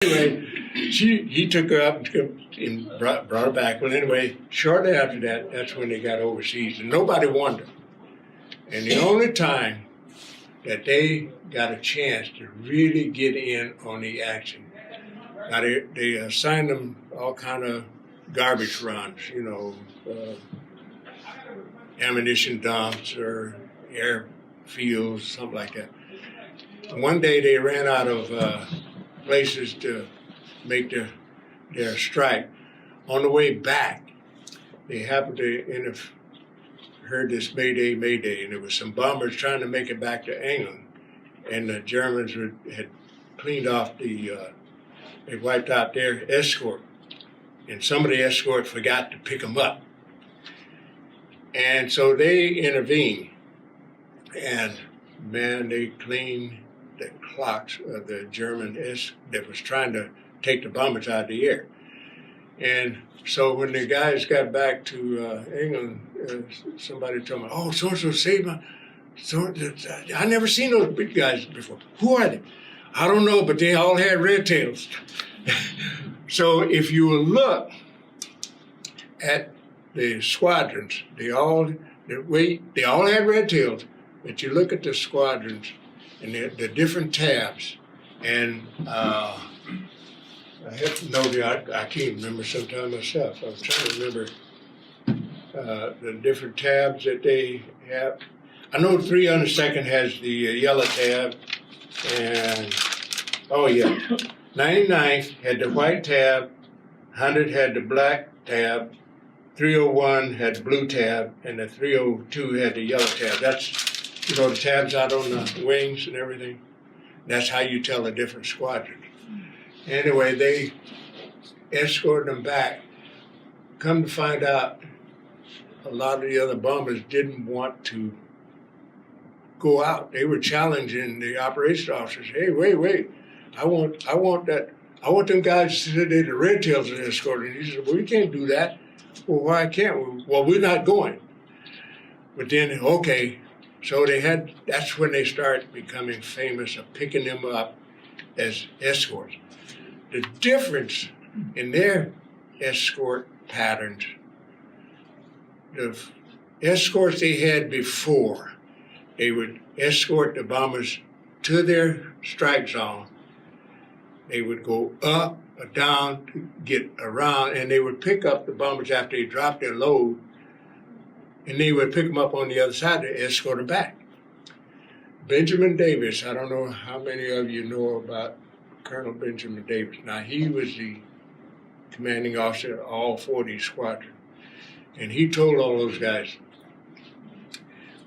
anyway, he took her up and brought her back. Well, anyway, shortly after that, that's when they got overseas, and nobody wanted them. And the only time that they got a chance to really get in on the action, now they assigned them all kind of garbage runs, ammunition dumps or airfields, something like that. And one day they ran out of places to make their strike. On the way back, they happened to heard this Mayday, Mayday, and there was some bombers trying to make it back to England, and the Germans had cleaned off they wiped out their escort, and some of the escort forgot to pick them up. And so they intervened, and man, they cleaned the clocks of the German that was trying to take the bombers out of the air. And so when the guys got back to England, somebody told me, "Oh, so-and-so saved my..." I never seen those big guys before. Who are they? I don't know, but they all had red tails. So if you look at the squadrons, they all had red tails, but you look at the squadrons and the different tabs, and I have to know I can't remember sometimes myself. I'm trying to remember the different tabs that they have. I know 302nd has the yellow tab, and 99th had the white tab, 100 had the black tab, 301 had the blue tab, and the 302 had the yellow tab. That's, the tabs out on the wings and everything. That's how you tell the different squadrons. Anyway, they escorted them back. Come to find out, a lot of the other bombers didn't want to go out. They were challenging the operations officers. Hey, wait! I want them guys to say they're the Red Tails are escorting. He said, "Well, we can't do that." Well, why can't we? Well, we're not going. But then, okay, so that's when they start becoming famous of picking them up as escorts. The difference in their escort patterns, the escorts they had before, they would escort the bombers to their strike zone. They would go up or down to get around, and they would pick up the bombers after they dropped their load, and they would pick them up on the other side to escort them back. Benjamin Davis, I don't know how many of you know about Colonel Benjamin Davis. Now, he was the commanding officer of all 40 squadrons, and he told all those guys,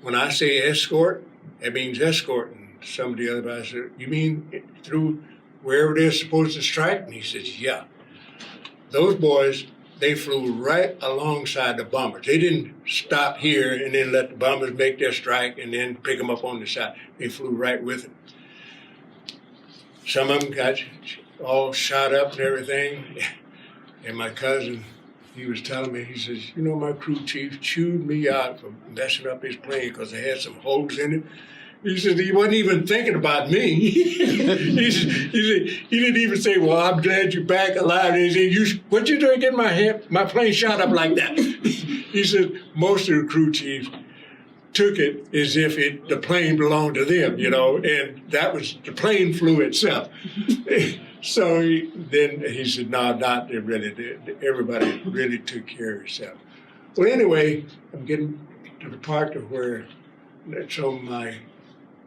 when I say escort, that means escorting. Some of the other guys said, "You mean through wherever they're supposed to strike?" And he says, "Yeah." Those boys, they flew right alongside the bombers. They didn't stop here and then let the bombers make their strike and then pick them up on the side. They flew right with them. Some of them got all shot up and everything. And my cousin, he was telling me, he says, my crew chief chewed me out for messing up his plane because it had some holes in it. He said, he wasn't even thinking about me. he didn't even say, "Well, I'm glad you're back alive." He said, "What you doing getting my plane shot up like that?" He said, most of the crew chiefs took it as if the plane belonged to them, and that was, the plane flew itself. So then he said, "No, not really. Everybody really took care of itself." Well, anyway, I'm getting to the part of where, so my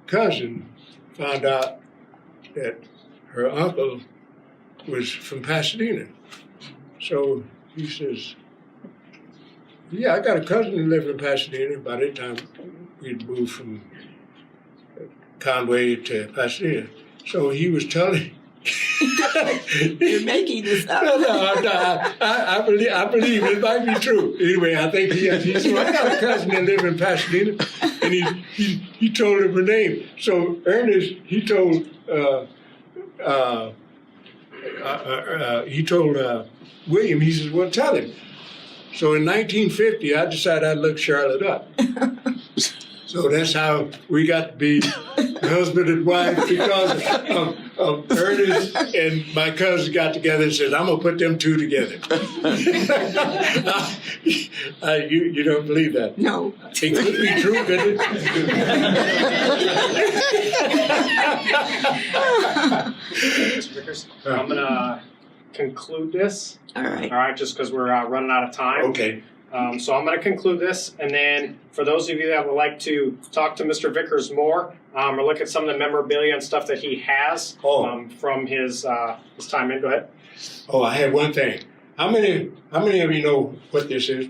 cousin found out that her uncle was from Pasadena. So he says, "Yeah, I got a cousin who lived in Pasadena." By that time, we'd moved from Conway to Pasadena. So he was telling... You're making this up. No, I believe it might be true. Anyway, I think he said, "I got a cousin that lived in Pasadena," and he told him her name. So Ernest, he told William, he says, "Well, tell him." So in 1950, I decided I'd look Charlotte up. So that's how we got to be husband and wife because of Ernest and my cousin got together and said, I'm going to put them two together. You don't believe that? No. It could be true, couldn't it? Mr. Vickers, I'm going to conclude this. All right. All right, just because we're running out of time. Okay. So I'm going to conclude this, and then for those of you that would like to talk to Mr. Vickers more, or look at some of the memorabilia and stuff that he has from his time in, go ahead. Oh, I had one thing. How many of you know what this is?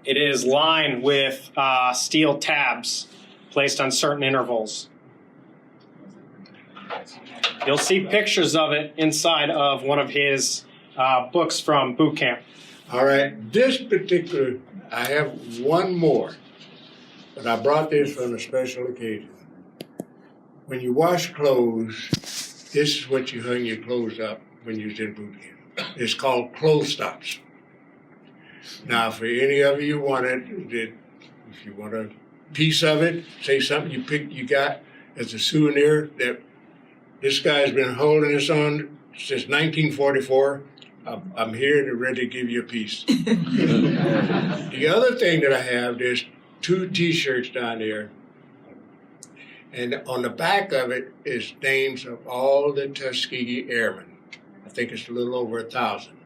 It is lined with steel tabs placed on certain intervals. You'll see pictures of it inside of one of his books from boot camp. All right, this particular, I have one more, but I brought this on a special occasion. When you wash clothes, this is what you hung your clothes up when you was in boot camp. It's called clothes stops. Now, for any of you want it, if you want a piece of it, say something you got as a souvenir that this guy's been holding this on since 1944. I'm here to ready to give you a piece. The other thing that I have, there's 2 T-shirts down there. And on the back of it is names of all the Tuskegee Airmen. I think it's a little over 1,000.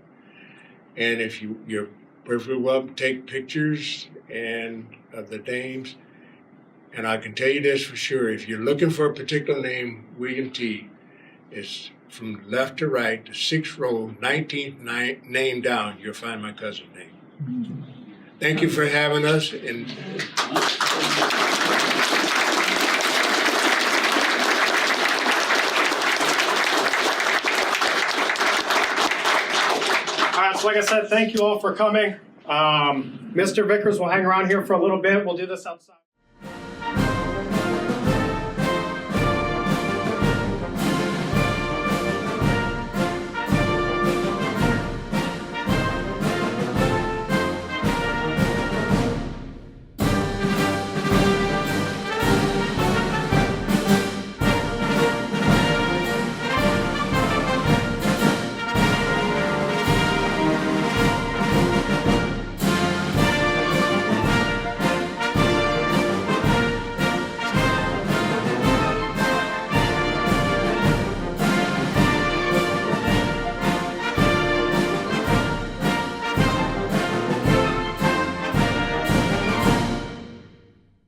And if you're perfectly welcome to take pictures and of the names. And I can tell you this for sure, if you're looking for a particular name, William T., it's from left to right, the 6th row, 19th name down, you'll find my cousin's name. Thank you for having us. And All right, so like I said, thank you all for coming. Mr. Vickers will hang around here for a little bit. We'll do this outside.